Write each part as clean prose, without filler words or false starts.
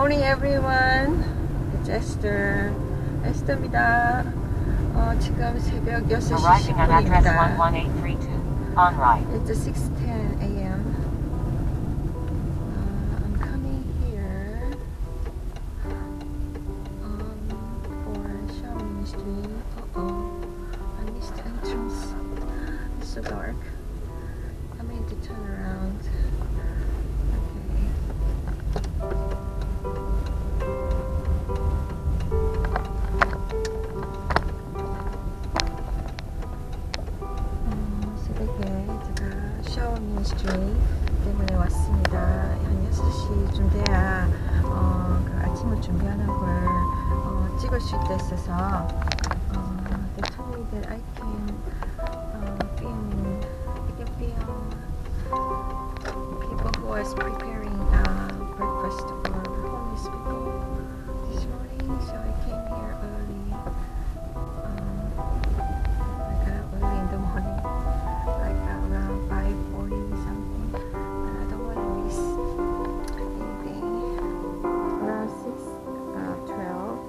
morning, everyone. It's Esther. Esther입니다. 지금 새벽 6시 Arriving at address 10분입니다. 11832. On right. It's 6:10 a.m. I'm coming here for shower ministry. I missed the entrance. It's so dark. I need to turn around. 샤워 미니스트리 때문에 왔습니다. 한 6시쯤 돼야 그 아침을 준비하는 걸 찍을 수 있다 있어서 they told me that I can film people who are preparing breakfast for homeless people this morning, so I came here early. I got up early in the morning, like around 5:40 something, and I don't want to miss anything. Around 6:12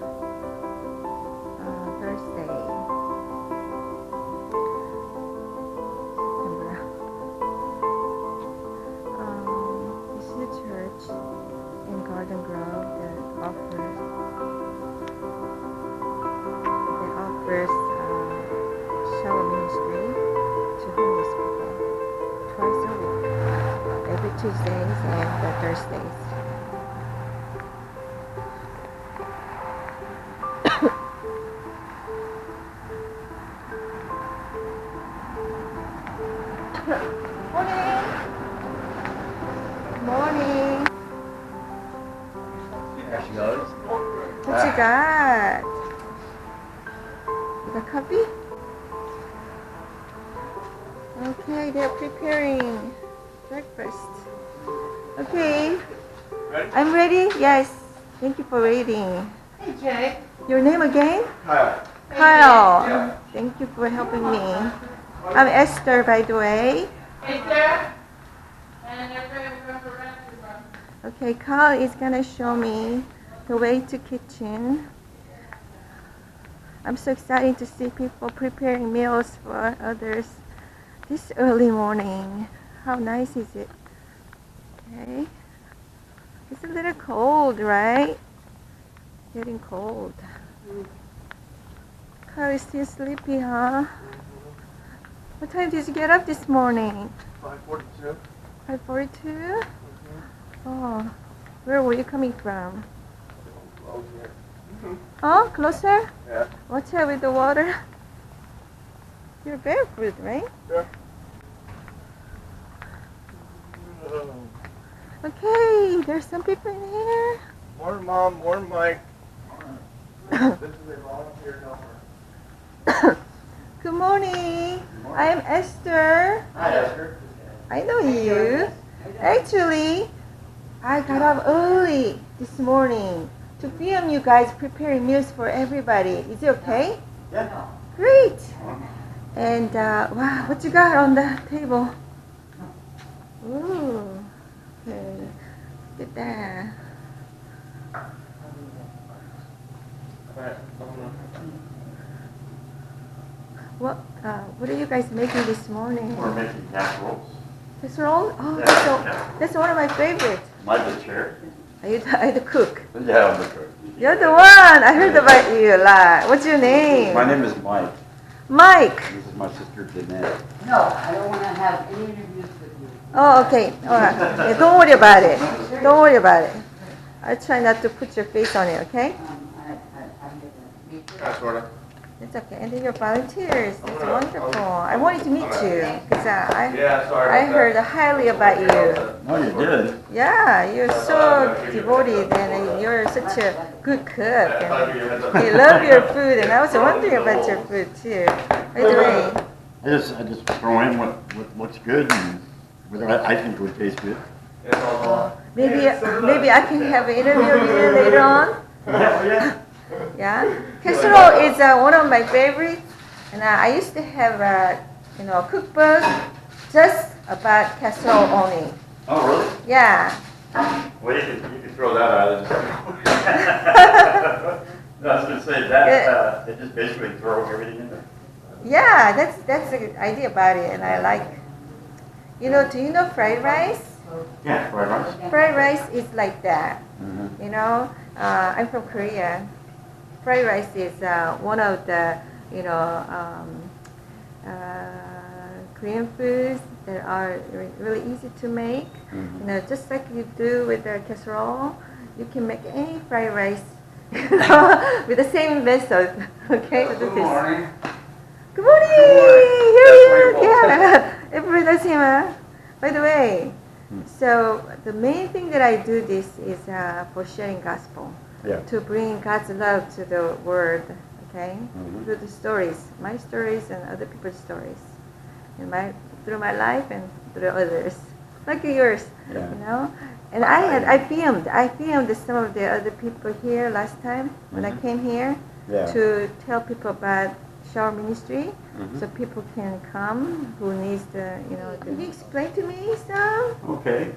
Thursday. This is a church in Garden Grove that offers shower ministry to homeless people twice a week, every Tuesdays and Thursdays. Morning. There she goes. What you got? You got coffee? Okay, they're preparing breakfast. Okay. Ready? I'm ready? Yes. Thank you for waiting. Hey Jay. Your name again? Kyle. Kyle. Yeah. Thank you for helping me. I'm Esther, by the way. Hey Sarah. And everybody will go for rent. Okay, Kyle is gonna show me the way to kitchen. I'm so excited to see people preparing meals for others this early morning. How nice is it? Okay. It's a little cold, right? Getting cold. Kyle is still sleepy, huh? What time did you get up this morning? 5:42. 5:42? Oh, where were you coming from? Over here. Oh, closer? Yeah. Watch out with the water. You're barefoot, right? Yeah. Okay, there's some people in here. Morning, Mom. Morning, Mike. This is a volunteer helper. Good morning. I'm Esther. Hi, Esther. I know you. Actually, I got up early this morning to film you guys preparing meals for everybody. Is it okay? Yeah. Great. And wow, what you got on the table? Ooh. Okay. Look at that. What are you guys making this morning? We're making casseroles. Casserole? Oh, Yeah. that's one of my favorites. Am I the chair? Are you the cook? Yeah, I'm the cook. You're the one. I heard about you a lot. What's your name? My name is Mike. Mike. This is my sister Danette. No, I don't want to have any interviews with you. Oh, okay. All right. Yeah, don't worry about it. Don't worry about it. I try not to put your face on it, okay? I'm going to Yeah, sort of. It's okay. And then your volunteers. It's wonderful. I wanted to meet you because Yeah, sorry. I heard highly about you. No, you did. Yeah, you're so devoted and you're such a good cook. And you love your food, and I was wondering about your food too. By the way, I just throw in what looks good and whether I think would taste good. maybe I can have an interview with you later on. Yeah. Yeah, casserole is one of my favorites, and I used to have a cookbook just about casserole only. Oh, really? Yeah. Well, you could throw that out. I was gonna say that, they just basically throw everything in there. Yeah, that's a good idea about it, and I like. Do you know fried rice? Yeah, fried rice. Fried rice is like that. Mm-hmm. I'm from Korea. Fried rice is one of the Korean foods that are really easy to make. Mm-hmm. Just like you do with the casserole, you can make any fried rice with the same method. Okay. Good morning. Good morning. Good morning. Here he That's is. my Yeah. Everybody knows him. By the way, so the main thing that I do this is for sharing gospel, Yeah. to bring God's love to the world. Okay, Mhm. through the stories, my stories and other people's stories, and through my life and through others, like yours. Yeah. And I filmed some of the other people here last time when I Mhm. came here Yeah. to tell people about shower ministry, Mhm. so people can come who needs Can you explain to me some? Okay.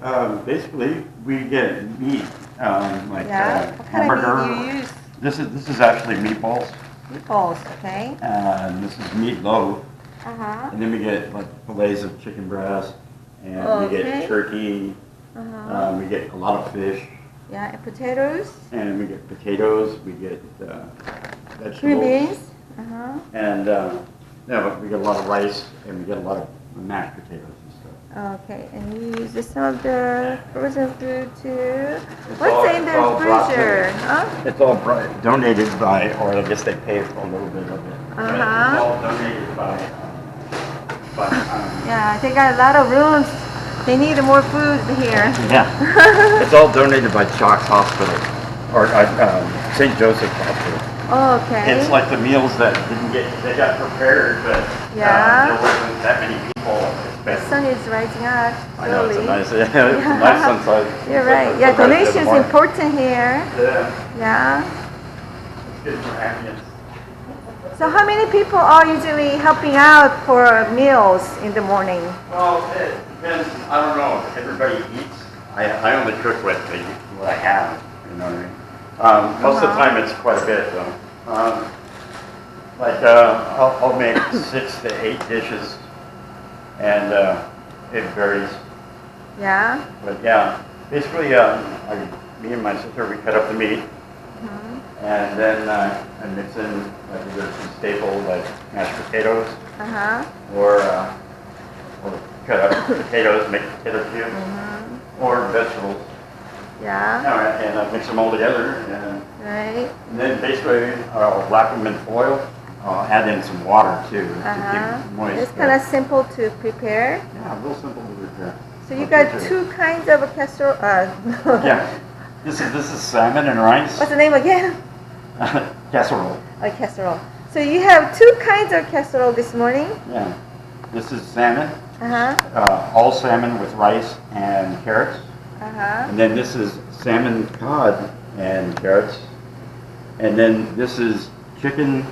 Basically, we get meat, like What kind hamburger. of meat do you use? This is actually meatballs. Meatballs, okay. And this is meatloaf. Uh-huh. And then we get like fillets of chicken breast, and we Okay. get turkey. Uh-huh. We get a lot of fish, Yeah, and potatoes, and we get potatoes. We get vegetables. green beans. Uh-huh. And we get a lot of rice, and we get a lot of mashed potatoes and stuff. Okay, and you use some of the frozen food too. It's What's all- in it's the all brought to- freezer? Huh? It's all donated by, or I guess they pay for a little bit of it. But Uh-huh. it's all donated by. Yeah, they got a lot of rooms. They need more food here. Yeah. It's all donated by Chalks Hospital, or St. Joseph Hospital. Okay. It's like the meals that they got prepared, but Yeah. there wasn't that many people. The sun is rising up I know, it's a slowly. nice, it's a nice sunset. You're right. It's Yeah, a nice donation's morning. important here. Yeah, Yeah. it's good for ambience. So how many people are usually helping out for meals in the morning? Well, it depends. I don't know. Everybody eats. I only cook what I have. You know what I mean? Most of the time, it's quite a bit though. I'll make 6 to 8 dishes, and it varies. Yeah. But yeah, basically, me and my sister, we cut up the meat, and then I mix in like either some staple like mashed potatoes, Uh-huh. or cut up potatoes, make potato cubes, or vegetables. Yeah. And I mix them all together, Right. and then basically I'll wrap them in foil. I'll add in some water too to keep Uh-huh. it moist. It's kind of simple to prepare. Yeah, real simple to prepare. So you got 2 kinds of a casserole. Yeah, this is salmon and rice. What's the name again? Casserole. A casserole. So you have 2 kinds of casserole this morning. Yeah, this is salmon. Uh-huh. All salmon with rice and carrots. Uh-huh. And then this is salmon cod and carrots. And then this is chicken,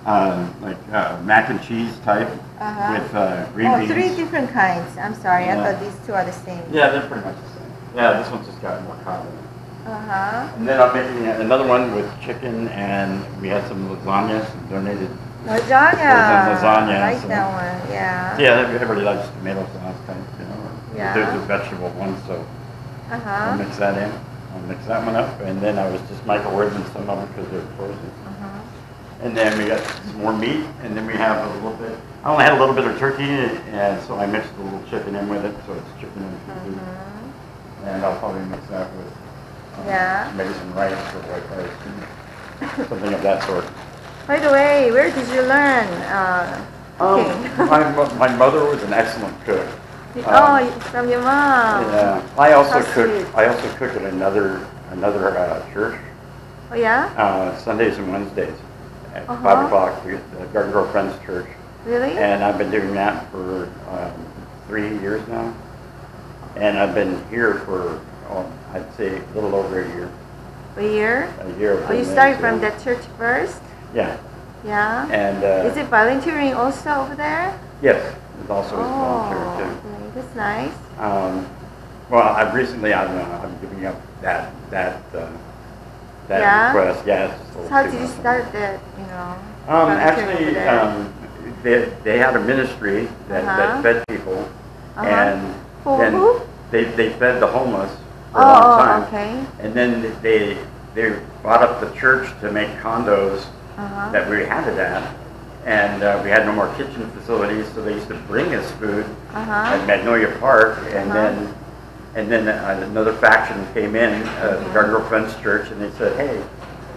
mac and cheese type Uh-huh. with green beans. 3 different kinds. I'm sorry. I Yeah. thought these 2 are the same. Yeah, they're pretty much the same. Yeah, this one's just got more cod in it. Uh-huh. And then I'm making another one with chicken, and we had some lasagna donated. Lasagna. Lasagna, I like so- that one. Yeah. Yeah, everybody likes tomato sauce type, you know. Yeah. There's a vegetable one, so I'll Uh-huh. mix that in. I'll mix that one up, and then I was just microwaving some of them because they're frozen. Uh-huh. And then we got some more meat, and then we have a little bit. I only had a little bit of turkey, and so I mixed a little chicken in with it, so it's chicken and seafood. And I'll probably mix that with Yeah. maybe some rice or white rice, something of that sort. By the way, where did you learn cooking? My mother was an excellent cook. From your mom. Yeah, I also How cook. sweet. I also cook at another church. Oh yeah? Sundays and Wednesdays at Uh-huh. 5 o'clock. The Garden Grove Friends Church, Really? and I've been doing that for 3 years now. And I've been here for I'd say a little over a year. A year? A year. Oh, you started from that church first? Yeah, Yeah. and Is it volunteering also over there? yes, it's also a volunteer too. Okay, that's nice. Well, I've recently, I'm giving up that Yeah? request. Yeah. It's just a So little how too did you much. start that, volunteering over Actually, there? they had a ministry that Uh-huh. fed people, Uh-huh. and then Who? they fed the homeless for a long time. Okay. And then they bought up the church to make condos Uh-huh. that we had it at. And we had no more kitchen facilities, so they used to bring us food Uh-huh. at Magnolia Park, and Uh-huh. then another faction came in, our girlfriend's church, and they said, "Hey,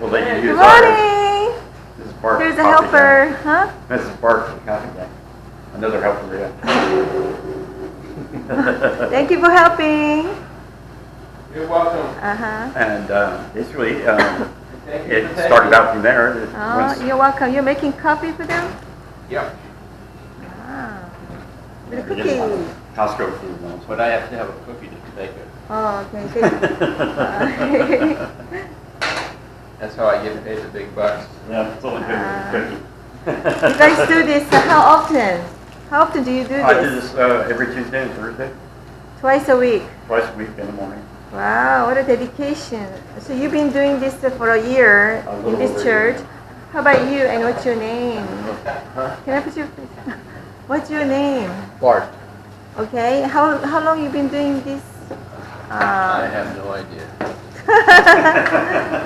we'll let you use Good ours." morning! Mrs. Bark. Here's a coffee helper, huh? gang. Mrs. Bark, coffee gang. Another helper, yeah. Thank you for helping. You're welcome. Uh-huh. And basically, Thank you it for started taking out from there. Oh, you're welcome. You're making coffee for them? Yep. Ah. With a We cookie. get Costco food once. But I have to have a cookie to take it. Oh, okay. Good. That's how I get paid the big bucks. Yeah, it's only good with a cookie. You guys do this how often? How often do you do I do this? this every Tuesday and Thursday, Twice a week. twice a week in the morning. Wow, what a dedication. So you've been doing this for a year A in little this over a church. year. How about you and what's your name? Can I put your What's your name? Bart, Okay. How long you been doing this? I have no idea.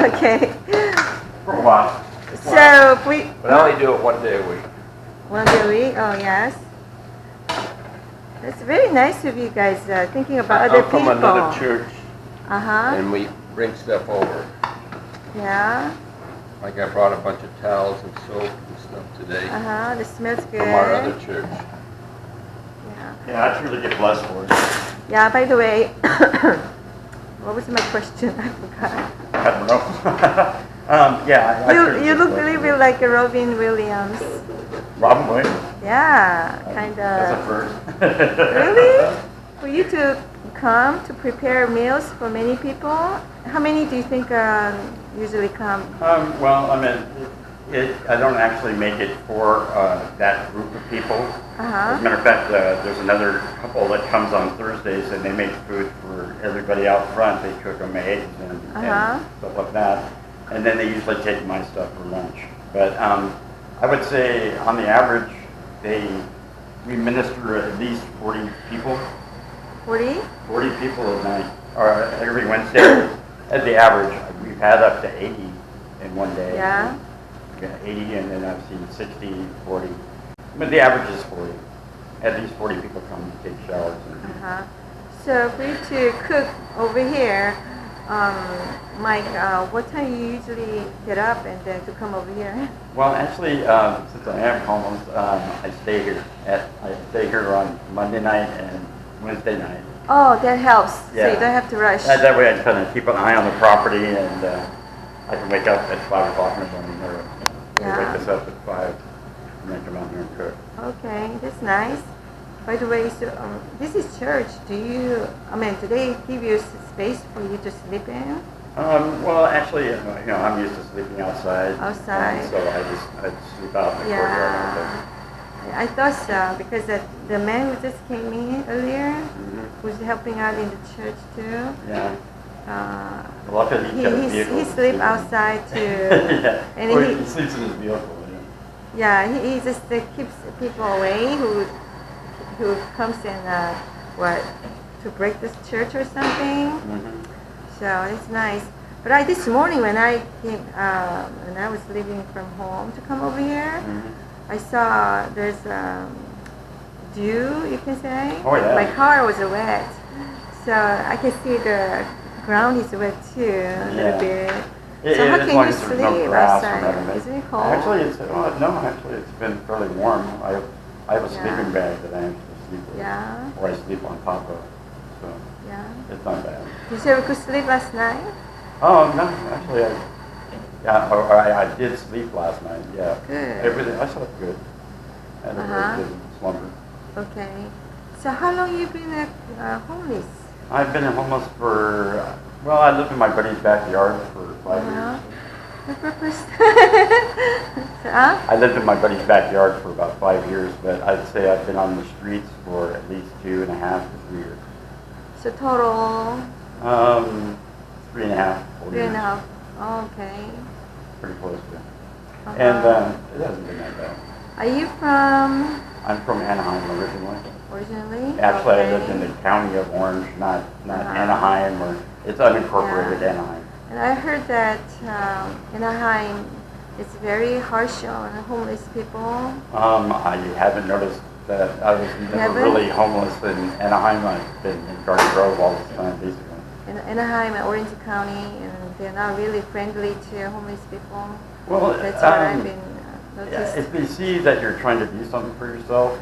Okay. For a while. So we But I only do it one day a week. one day a week. Oh yes. It's very nice of you guys thinking about other I'm from people. another church, Uh-huh. and we bring stuff over. Yeah. Like I brought a bunch of towels and soap and stuff today Uh-huh. This smells good. from our other church. Yeah. Yeah, I truly get blessed for it. Yeah, by the way, what was my question? I forgot. I don't know. Yeah, I truly You get look a blessed little for bit like a Robin Williams. it. Probably. Yeah, kind That's a of. first. Really? For you to come to prepare meals for many people? How many do you think usually come? Well, I mean, I don't actually make it for that group of people. As a Uh-huh. matter of fact, there's another couple that comes on Thursdays, and they make food for everybody out front. They cook them eggs and Uh-huh. stuff like that. And then they usually take my stuff for lunch. But I would say, on the average, we minister at least 40 people. 40? 40 people a night, or every Wednesday. At the average, we've had up to 80 in one day. Yeah. Yeah, 80, and then I've seen 60, 40. But the average is 40. At least 40 people come to take showers. Uh-huh. So for you to cook over here, Mike, what time you usually get up and then to come over here? Well, actually, since I am homeless, I stay here. I stay here on Monday night and Wednesday night. Oh, that helps. So Yeah. you don't have to rush. That way I kind of keep an eye on the property, and I can wake up at 5 o'clock in the morning, or they Yeah. wake us up at 5, and then come out here and cook. Okay, that's nice. By the way, so this is church. Do they give you space for you to sleep in? Well, actually, I'm used to sleeping outside. Outside. And so I sleep out in the courtyard all day. Yeah. I thought so because the man who just came in earlier, Mhm. who's helping out in the church too. Yeah. Uh, A lot of each other's he vehicles. sleep outside too. Yeah. And Well, he- he sleeps in his vehicle. Yeah, he just keeps people away who comes in to break this church or something. Mm-hmm. So it's nice. But this morning when I came when I was leaving from home to come over here, Mm-hmm. I saw there's dew, you can say. Oh, yeah. My car was wet, so I can see the ground is wet too a little Yeah. bit. It- So how as can long you as there's no sleep grass or outside? nothing. Isn't it cold? Actually, it's been fairly warm. I have a Yeah. sleeping bag that I actually sleep with. Yeah. Or I sleep on top of. So Yeah. it's not bad. Did you have a good sleep last night? Oh, no, actually, I did sleep last night, yeah. Good. I slept good. I had a Uh-huh. very good slumber. Okay. So how long you been homeless? I've been homeless I lived in my buddy's backyard for 5 Uh-huh. years. What purpose? Huh? I lived in my buddy's backyard for about 5 years, but I'd say I've been on the streets for at least 2.5 to 3 years. So total 3.5, 4 years. 3.5. Okay. Pretty close to. Uh-huh. And it hasn't been that bad. Are you from I'm from Anaheim originally. originally? Actually, I Okay. lived in the county of Orange, not Uh-huh. Anaheim, or it's unincorporated Yeah. Anaheim. And I heard that Anaheim is very harsh on homeless people. I haven't noticed that. I was never Haven't? really homeless in Anaheim. I've been in Garden Grove all the time, basically. In Anaheim and Orange County, and they're not really friendly to homeless people. Well, That's what I've been yeah, noticed. if they see that you're trying to do something for yourself,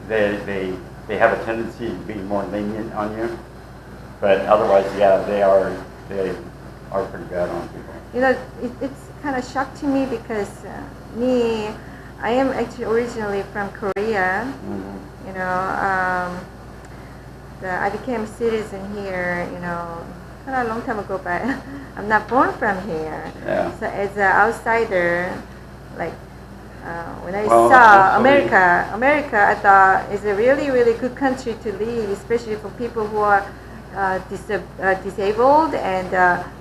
they have a tendency to be more lenient on you. But otherwise, yeah, they are pretty bad on people. You know, it's kind of shock to me because I am actually originally from Korea. Mhm. You know, I became a citizen here, you know, kind of a long time ago, but I'm not born from here. Yeah. So as an outsider, like when I Well, saw hopefully- America, I thought is a really, really good country to live, especially for people who are disabled and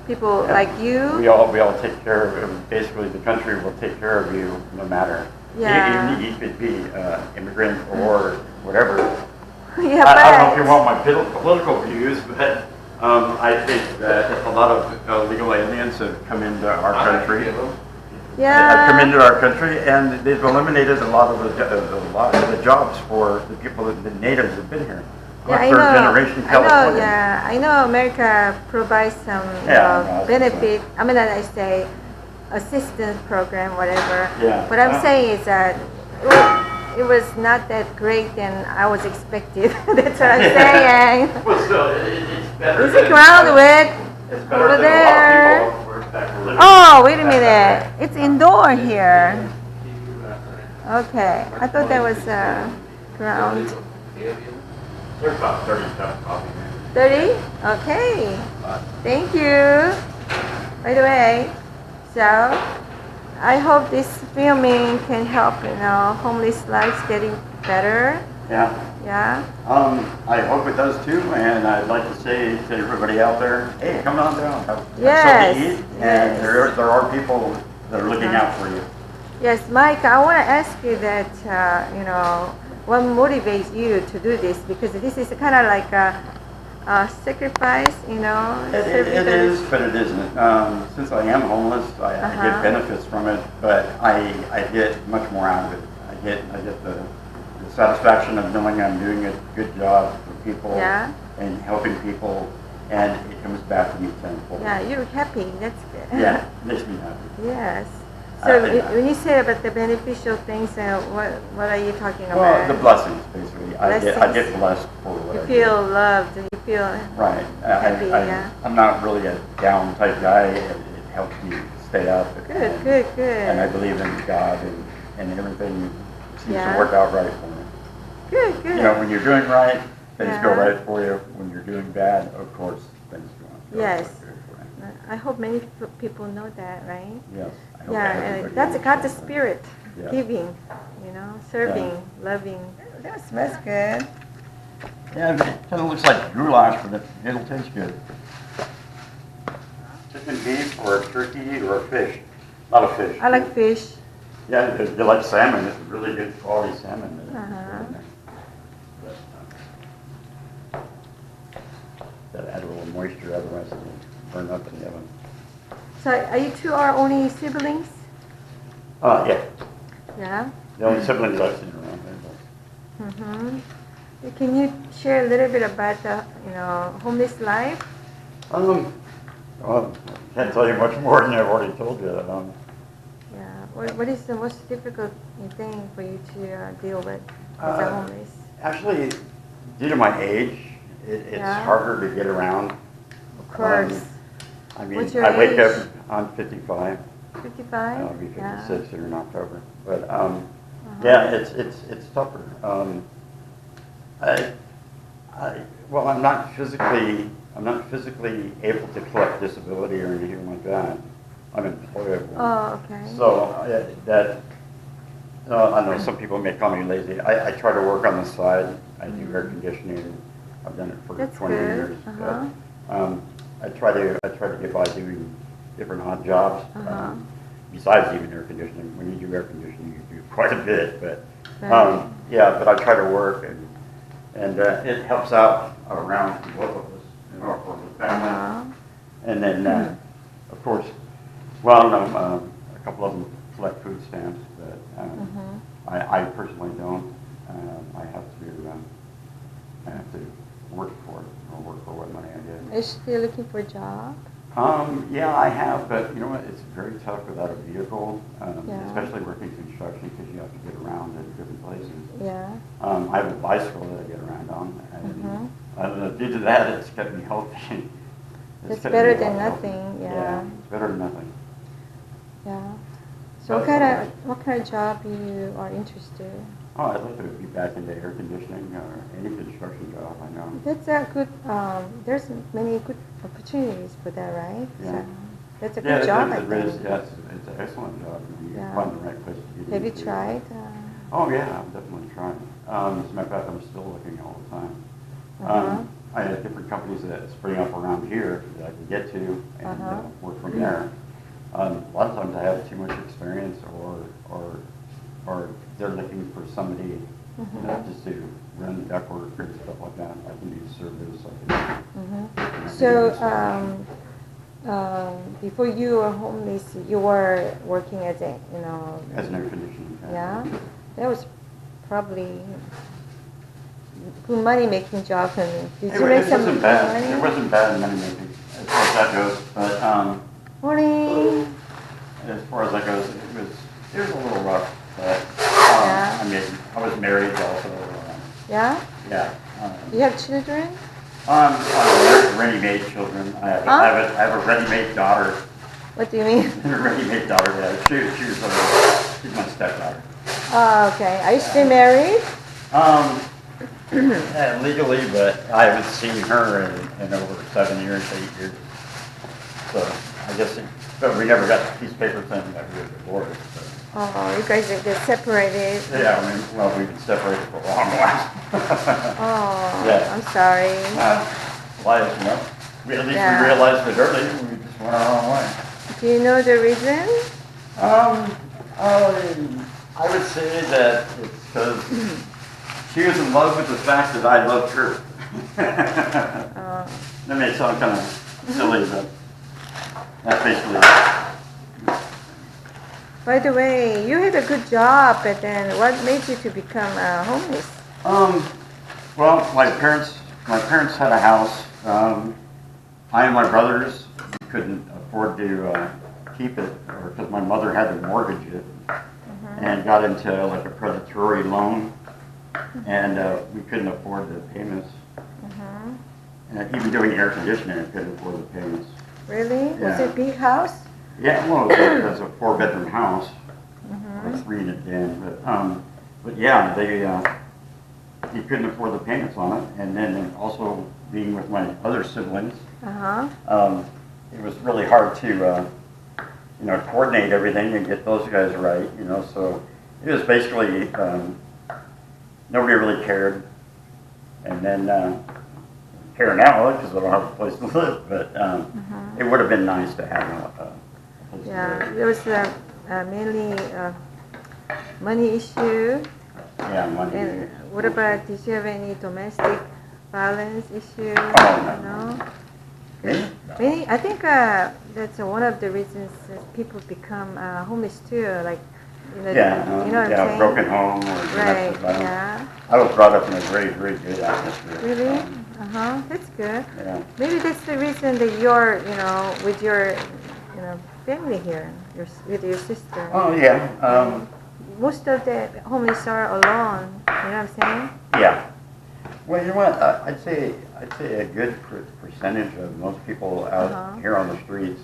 people Yeah. like you. We all take care of. Basically, the country will take care of you no matter. Yeah. Even you could be immigrant or whatever. Yeah, I don't know if but- you want my political views, but I think that a lot of illegal aliens have come into our country. Have come Yeah. into our country, and they've eliminated a lot of the jobs for the people, the natives have been here. Yeah, I Third know. generation Californian. I know America provides some Yeah, benefit. I mean, I say assistance program, whatever. Yeah. What I'm saying is that it was not that great than I was expected. That's what I'm saying. Well, still, it's better. Is it ground with It's better over than a lot there? of people that were living. Oh, wait a minute. It's indoor here. Okay, I thought that was ground. There's about 30 stuff coffee. 30? Okay. Thank you. By the way, so I hope this filming can help, you know, homeless lives getting better. Yeah. Yeah. I hope it does too, and I'd like to say to everybody out there, hey, come on down, have Yes, something to eat, yes. and there are people that are looking out for you. Yes, Mike, I want to ask you that, you know, what motivates you to do this? Because this is kind of like a sacrifice, you know. It is, but it isn't. Since I am homeless, I get benefits from it, but I get much more out of it. I get the satisfaction of knowing I'm doing a good job for people Yeah. and helping people, and it comes back to me tenfold. Yeah, you're happy. That's good. Yeah, it makes me happy. Yes. So Yeah. when you say about the beneficial things, what are you talking Well, about? the blessings, basically. I get Blessings. blessed for what You I feel do. loved. You feel Right. happy, yeah. I'm not really a down type guy. It helps me stay up. good, and, good, And I good. believe in God, and everything seems Yeah. to work out right for me. Good, good. You know, when you're doing right, things go Yeah. right for you. When you're doing bad, of course, things go Yes. right for you. I hope many people know that, right? Yes. I hope Yeah, everybody and that's God's understands that. spirit, Yeah. giving, you know, serving, loving. That smells good. Yeah, it kind of looks like goulash, but it'll taste good. Chicken, beef, or turkey, or fish. A lot of fish. I like fish. Yeah, if you like salmon, it's really good quality salmon. But, gotta add a little moisture, otherwise it'll burn up in the oven. So are you two our only siblings? Yeah, Yeah. the only siblings I've seen around there. Mm-hmm. Can you share a little bit about the, you know, homeless life? Well, I can't tell you much more than I've already told you. Yeah. What is the most difficult thing for you to deal with as a homeless? Actually, due to my age, it's Yeah. harder to get around. Of course. I mean, What's your I wake age? up, I'm 55. 55? I'll be 56 here in October. But Uh-huh. yeah, it's tougher. Well, I'm not physically able to collect disability or anything like that. I'm employable. Oh, okay. So I know some people may call me lazy. I try to work on the side. I do air conditioning, I've done it for That's 20 good. years. Uh-huh. But, I try to get by doing different odd jobs. Uh-huh. Besides even air conditioning, when you do air conditioning, you do quite a bit. But Right. yeah, but I try to work, and it helps out around both of us, you know, for the family. Uh-huh. And then, of course, well, no, a couple of them collect food stamps, but Mhm. I personally don't. I have to work for it, or work for what money I Are get. you still looking for a job? Yeah, I have, but you know what? It's very tough without a vehicle, Yeah. especially working construction because you have to get around in different places. Yeah. I have a bicycle that I get around on, and Mhm. due to that, it's kept me healthy. It's kept better me a than lot healthy. nothing, yeah. It's better than nothing. Yeah. So what kind of job you are interested in? Oh, I'd like to be back into air conditioning or any construction job. I know. That's a good. There's many good opportunities for that, right? Yeah. So that's a Yeah, good job, I it is. think. Yeah, it's an excellent job. You Yeah. find the right place to get Have you into. tried? Oh yeah, I'm definitely trying. As a matter of fact, I'm still looking all the time. Uh-huh. I have different companies that spring up around here that I can get to and Uh-huh. work from there. A lot of times I have too much experience, or they're looking for somebody, you know, just to run the ductwork and stuff like that. I can do service. I can So, do before you were homeless, you were working as a, as an air conditioning guy. yeah, that was probably good money making job. And did you make It some wasn't bad. money? It wasn't bad money making as far as that goes. But Morning. as far as that goes, it was a little rough. But Yeah. I mean, I was married also. Yeah. Yeah. Do you have children? I have ready-made children. I have a ready-made daughter. What do you mean? A ready-made daughter. Yeah, she's my stepdaughter. Oh, okay. Are you still married? Yeah, legally, but I haven't seen her in over 7 years, 8 years. So I guess, but we never got the piece of paper saying that we were divorced. So. Oh, you guys are get separated. Yeah, I mean, well, we've been separated for a long while. Oh, Yeah. I'm sorry. Life, you know. At least Yeah. we realized it early. We just went our own way. Do you know the reason? I would say that it's because she was in love with the fact that I loved her. That may sound kind of silly, but that's basically it. By the way, you had a good job, but then what made you to become homeless? Well, my parents had a house. I and my brothers couldn't afford to keep it, or because my mother had to mortgage it, and got into like a predatory loan, and we couldn't afford the payments. And even doing air conditioning, I couldn't afford the payments. Really? Was Yeah. it a big house? Yeah, well, it was a 4-bedroom house, or 3 in a den, but yeah, you couldn't afford the payments on it, and then also being with my other siblings, it was really hard to, coordinate everything and get those guys right, so it was basically, nobody really cared, and then, care now because I don't have a place to live, but it would have been nice to have a place to Yeah, live. there was mainly money issue. Yeah, money. And what about, did you have any domestic violence issue? Oh, no. No? Many, I think that's one of the reasons that people become homeless too, like, you know what I'm saying? Broken home or Right, domestic violence. yeah. I was brought up in a very, very good atmosphere. Really? That's good. Yeah. Maybe that's the reason that you're, with your, family here, with your sister. Oh, yeah. Most of the homeless are alone, you know what I'm saying? Yeah. Well, you know what? I'd say a good percentage of most people out here on the streets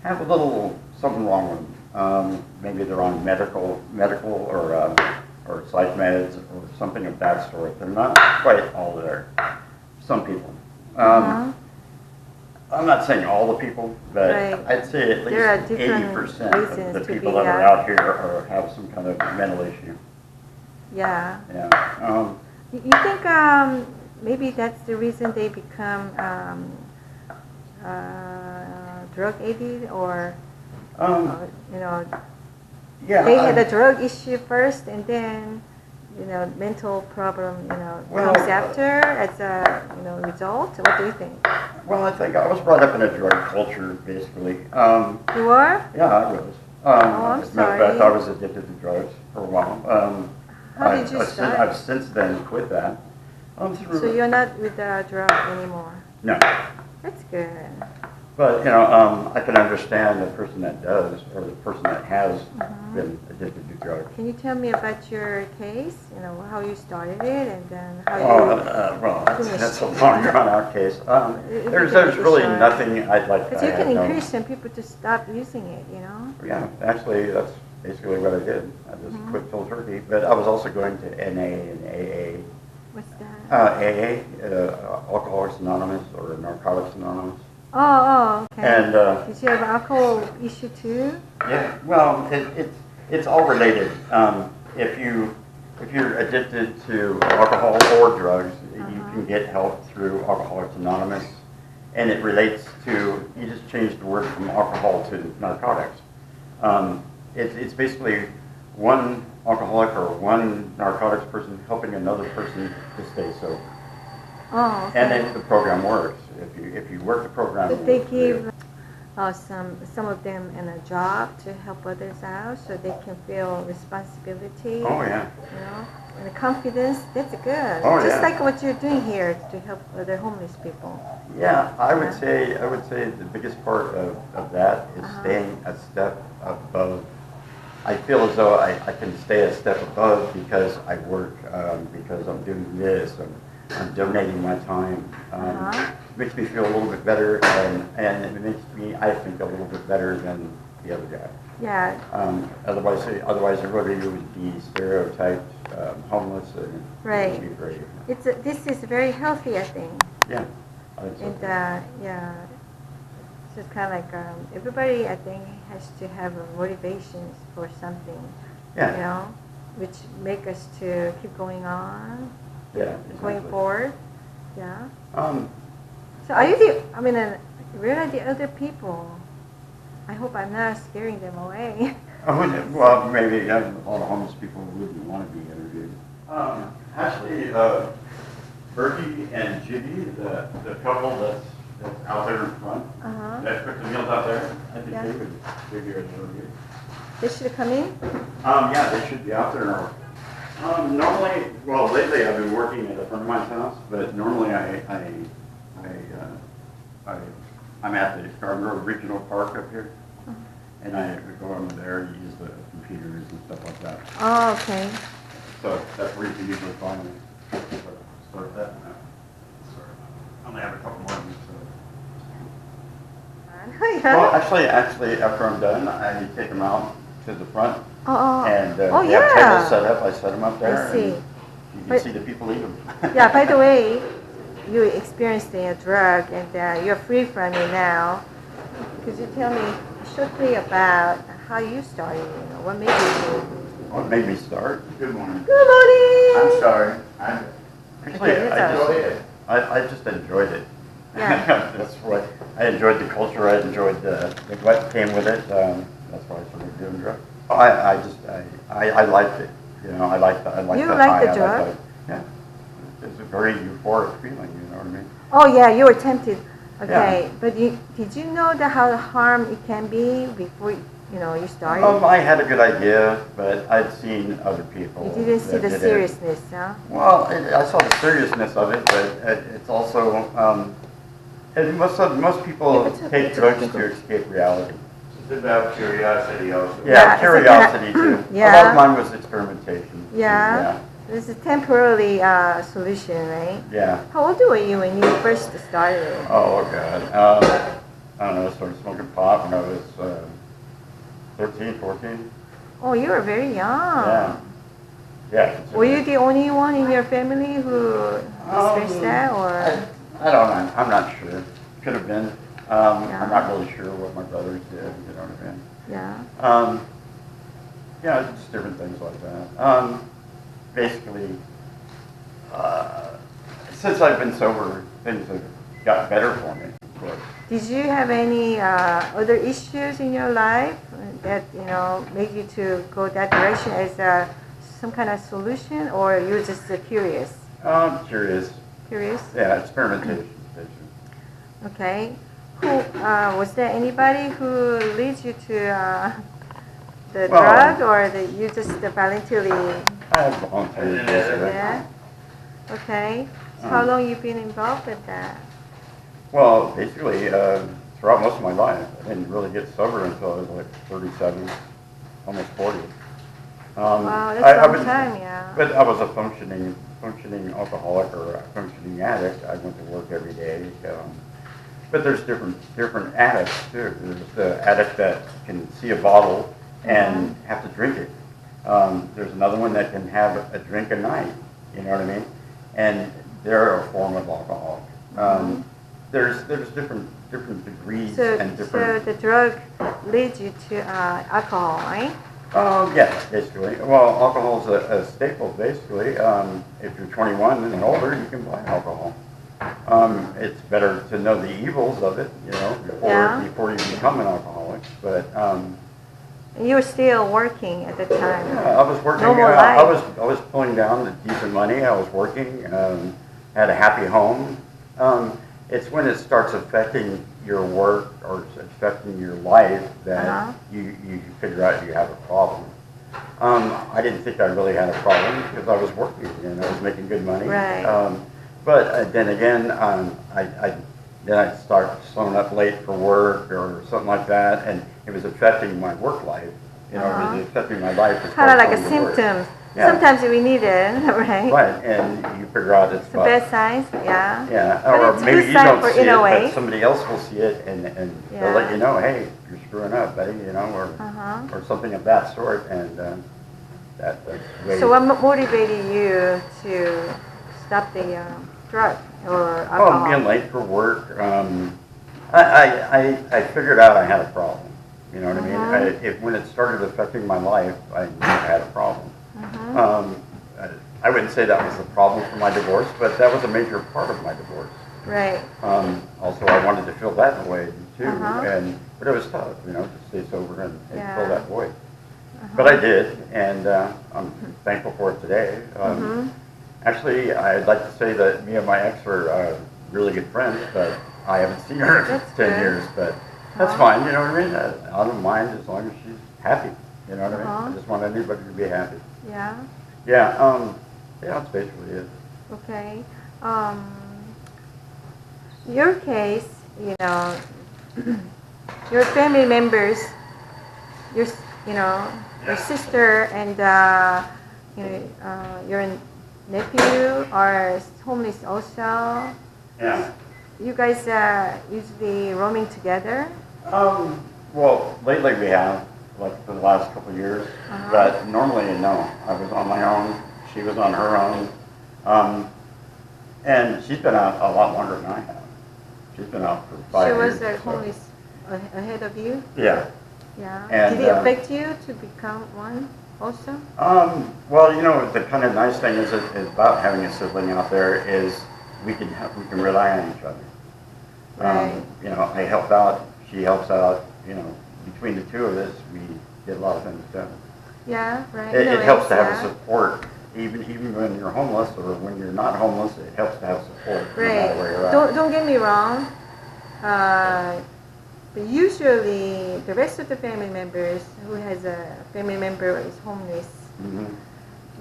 have a little something wrong with them. Maybe they're on medical or psych meds or something of that sort. They're not quite all there. Some people. I'm not saying all the people, but Right. I'd say at There are least different 80% of reasons the to people be that are out. out here have some kind of mental issue. Yeah. Yeah. You think maybe that's the reason they become drug addicted, or you know, Yeah. they had a drug issue first, and then mental problem Well, comes after as a result. What do you think? Well, I think I was brought up in a drug culture, basically. You were? Yeah, I was. I'm As a matter of fact, sorry. I was addicted to drugs for a while. How did you start? I've since then quit that. So you're not with the drug anymore. No. That's good. But, I can understand the person that does, or the person that has been addicted to drugs. Can you tell me about your case? How you started it, and then how you Well, finished that's a it. long drawn-out case. There's really nothing I'd like to Because you can add, no. encourage some people to stop using it, Yeah, actually, that's basically what I did. I just quit cold turkey. But I was also going to NA and AA. What's that? AA, Alcoholics Anonymous or Narcotics Anonymous. Oh, okay. And did you have alcohol issue too? yeah, well, it's all related. If you're addicted to alcohol or drugs, you can get help through Alcoholics Anonymous, and it relates to, you just changed the word from alcohol to narcotics. It's basically one alcoholic or one narcotics person helping another person to stay sober. Oh, okay. And then the program works. If you work the program, But they give some of them in a job to help others out, so they can feel responsibility. Oh yeah. And the confidence. That's good. Oh, Just yeah. like what you're doing here to help other homeless people. Yeah, I would say the biggest part of that is staying a step above. I feel as though I can stay a step above because I work, because I'm doing this, I'm donating my time. It makes me feel a little bit better, and it makes me, I think, a little bit better than the other guy. Yeah. Otherwise everybody would be stereotyped, homeless, and Right. it would be very. This is very healthy, I think. Yeah. I think so. And yeah, it's just kind of like everybody, I think, has to have a motivation for something. Yeah. Which make us to keep going on, Yeah. going exactly. forward. Yeah. Um, So where are the other people? I hope I'm not scaring them away. Well, maybe all the homeless people wouldn't want to be interviewed. Actually, Bertie and Jiggy, the couple that's out there in front, that cook the meals out there, I think they would give you an interview. They should come in? Yeah, they should be out there now. Normally, well, lately I've been working at a friend of mine's house, but normally I'm at the Scarborough Regional Park up here, and I would go over there and use the computers and stuff like that. Oh, okay. So that's where you can usually find me. Start that now. Sorry. I only have a couple more minutes. Well, actually, after I'm done, I take them out to the front, and Oh, we have yeah. tables set up. I set them up there. I see. And you can see the people eat them. Yeah, by the way, you experienced a drug, and you're free from it now. Could you tell me shortly about how you started? What made you? What made me start? Good morning. Good morning. I'm sorry. Actually, Okay, it's I just enjoyed it. Yeah. That's what I enjoyed, the culture. I enjoyed what came with it. That's why I started doing drugs. I liked it. I liked the You the like high. the I drug? yeah. It's a very euphoric feeling. You know what I mean? Oh yeah, you were tempted. Okay, but did you know how harm it can be before you started? I had a good idea, but I'd seen other people. You didn't see that the did it. seriousness, huh? Well, I saw the seriousness of it, but it's also, and most people Yeah, but take it's drugs okay. to escape reality. It's about curiosity also. Yeah, Yeah, it's curiosity too. Yeah. A lot of mine was experimentation. Yeah. This is temporary solution, right? Yeah. How old were you when you first started? Oh, God. I don't know, I started smoking pot when I was 13, 14. Oh, you were very young. Yeah. Yeah. Were you the only one in your family who experienced that, or? I don't know. I'm not sure. Could have been. I'm not really sure what my brothers did. You know what I mean? Yeah. Yeah, just different things like that. Basically, since I've been sober, things have got better for me, of course. Did you have any other issues in your life that made you to go that direction as some kind of solution, or you're just curious? Curious. Curious. Yeah, experimentation. Okay. Who was there anybody who leads you to the drug, or you just voluntarily? I have volunteered. Yeah. Okay. So how long you been involved with that? Well, basically, throughout most of my life, I didn't really get sober until I was like 37, almost 40. Wow, that's a long time, yeah. But I was a functioning alcoholic or a functioning addict. I went to work every day. But there's different addicts too. There's the addict that can see a bottle and have to drink it. There's another one that can have a drink a night. You know what I mean? And they're a form of alcohol. There's different degrees and different. So the drug leads you to alcohol, right? Yeah, basically. Well, alcohol is a staple, basically. If you're 21 and older, you can buy alcohol. It's better to know the evils of it, before you become an alcoholic. But you were still working at the time. yeah, I was working. Normal life. I was pulling down decent money. I was working. Had a happy home. It's when it starts affecting your work or affecting your life that you figure out you have a problem. I didn't think I really had a problem because I was working and I was making good money. Right. But then again, I started showing up late for work or something like that, and it was affecting my work life. It was affecting my life. Kind of like a symptom. Yeah. Sometimes we need it, right? Right, and you figure out it's a bad sign, yeah. Yeah, But or it's maybe good you sign don't for see in it, a way. but somebody else will see it, and they'll let you know, hey, you're screwing up, buddy, or something of that sort, and that way. So what motivated you to stop the drug or alcohol? Well, being late for work, I figured out I had a problem. You know what I mean? When it started affecting my life, I knew I had a problem. I wouldn't say that was the problem for my divorce, but that was a major part of my divorce. Right. Also, I wanted to fill that void too, but it was tough, to stay sober and fill that void. But I did, and I'm thankful for it today. Actually, I'd like to say that me and my ex were really good friends, but I haven't seen her in 10 years. But that's fine, you know what I mean? I don't mind as long as she's happy. You know what I mean? I just want anybody to be happy. Yeah. Yeah. That's basically it. Okay. Your case, your family members, your sister and your nephew are homeless also. Yeah. You guys usually roaming together? Well, lately we have, like for the last couple of years, but normally no. I was on my own. She was on her own. And she's been out a lot longer than I have. She's been out for 5 years. She was homeless ahead of you? Yeah. Yeah. And, did it affect you to become one also? Well, the kind of nice thing is about having a sibling out there is we can rely on each other. Right. I help out, she helps out. Between the two of us, we get a lot of things done. Yeah, right. It helps to have a support, even when you're homeless or when you're not homeless. It helps to have support. Right. No matter where you're at. Don't get me wrong. But usually, the rest of the family members who has a family member who is homeless,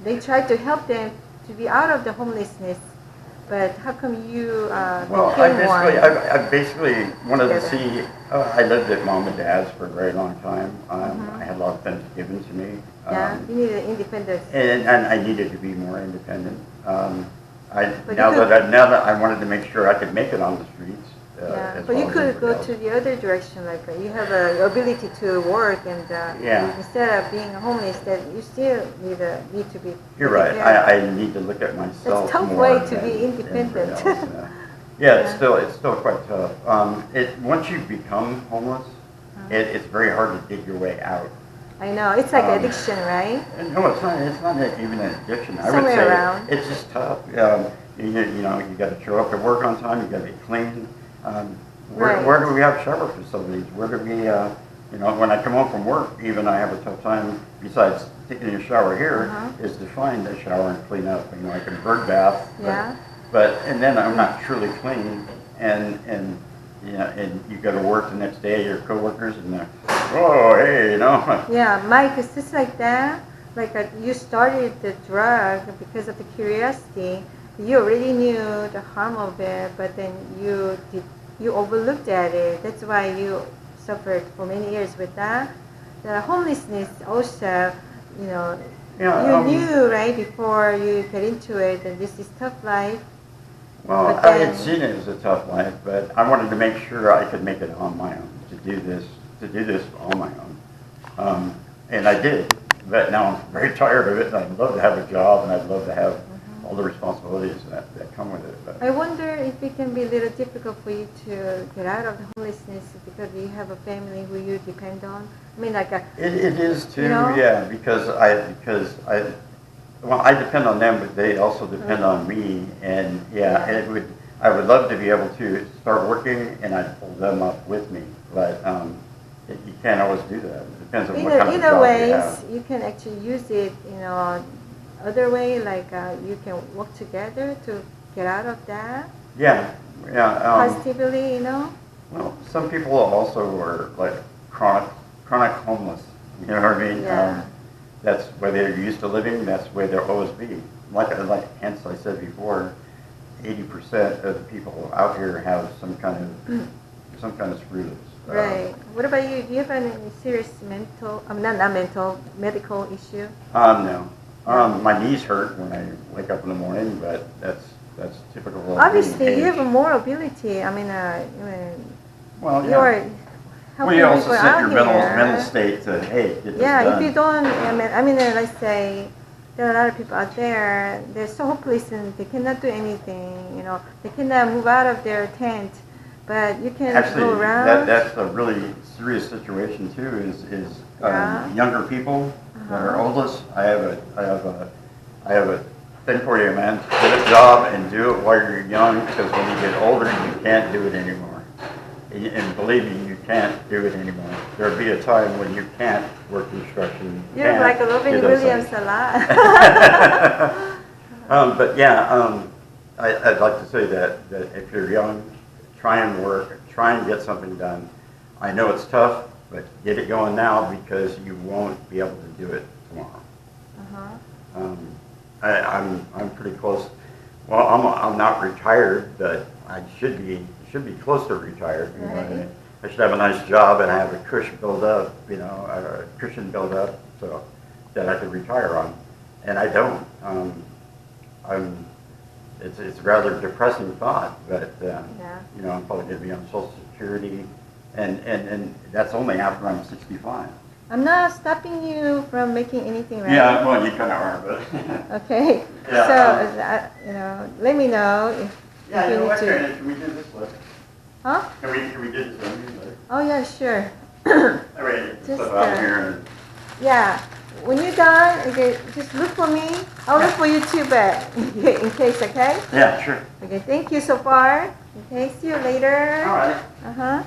they try to help them to be out of the homelessness. But how come you became one? I basically wanted to see. I lived at mom and dad's for a very long time. I had a lot of things given to me. Yeah, you needed independence. And I needed to be more independent. Now that I wanted to make sure I could make it on the streets. But you could go to the other direction, like you have the ability to work, and instead of being homeless, that you still need to be. You're right. I need to look at myself. It's a tough more way to be independent. It's still quite tough. Once you become homeless, it's very hard to dig your way out. I know. It's like Um, addiction, right? No, it's not. It's not even an addiction. I would Somewhere say around. it's just tough. You know, you got to show up at work on time. You got to be clean. Right. Where do we have shower facilities? Where do we? You know, when I come home from work, even I have a tough time. Besides taking a shower here, is to find a shower and clean up. You know, like a bird bath. Yeah. But and then I'm not truly clean, and you know, and you go to work the next day. Your coworkers and they're, oh, hey, you know. Yeah, Mike, it's just like that. Like you started the drug because of the curiosity. You already knew the harm of it, but then you overlooked at it. That's why you suffered for many years with that. The homelessness also, you know, Yeah, you knew right before you get into it that this is tough life. Well, But I had then- seen it as a tough life, but I wanted to make sure I could make it on my own, to do this on my own. And I did, but now I'm very tired of it, and I'd love to have a job, and I'd love to have all the responsibilities that come with it. But I wonder if it can be a little difficult for you to get out of the homelessness because you have a family who you depend on. I mean, like it is too, You know? yeah, because I depend on them, but they also depend on me, and yeah, I would love to be able to start working, and I'd pull them up with me, but you can't always do that. It depends on what kind of either job you ways, have. you can actually use it, you know, other way, like you can work together to get out of that Yeah. positively, you know. Well, some people also are like chronic homeless. You know what I mean? Yeah. That's where they're used to living. That's where they'll always be. Hence I said before, 80% of the people out here have some kind of screws. Right. What about you? Do you have any serious mental, not mental, medical issue? No. My knees hurt when I wake up in the morning, but that's typical of being Obviously, you aged. have more ability. I mean, Well, yeah. you're Well, helping you also people set out your here. mental state to, hey, get this Yeah, done. if you don't, I mean, let's say there are a lot of people out there, they're so hopeless and they cannot do anything, you know, they cannot move out of their tent, but you can Actually, go around. that's a really serious situation too. Is Yeah. younger people that are homeless. I have a thing for you, man. Get a job and do it while you're young, because when you get older, you can't do it anymore. And believe me, you can't do it anymore. There'll be a time when you can't work construction. You're like Robin do those Williams things. a lot. But yeah, I'd like to say that if you're young, try and work, try and get something done. I know it's tough, but get it going now, because you won't be able to do it tomorrow. I'm pretty close. Well, I'm not retired, but I should be close to retired. You know, Right. I should have a nice job and have a cushion built up, you know, a cushion built up so that I could retire on, and I don't. It's a rather depressing thought, but you know, I'm probably going to be on Social Security, and that's only after I'm 65. I'm not stopping you from making anything, right? Yeah, well, you kind of are, but Okay. Yeah, So, you know, let me know if yeah, you you know need what? to. Can we do this later? Huh? Can we do this later? Oh, yeah, sure. All right, Just, stuff out here and. Yeah. When you're done, okay, just look for me. I'll look for you too, but in case, okay? Yeah, sure. Okay, thank you so far. Okay, see you later. All right. Uh-huh.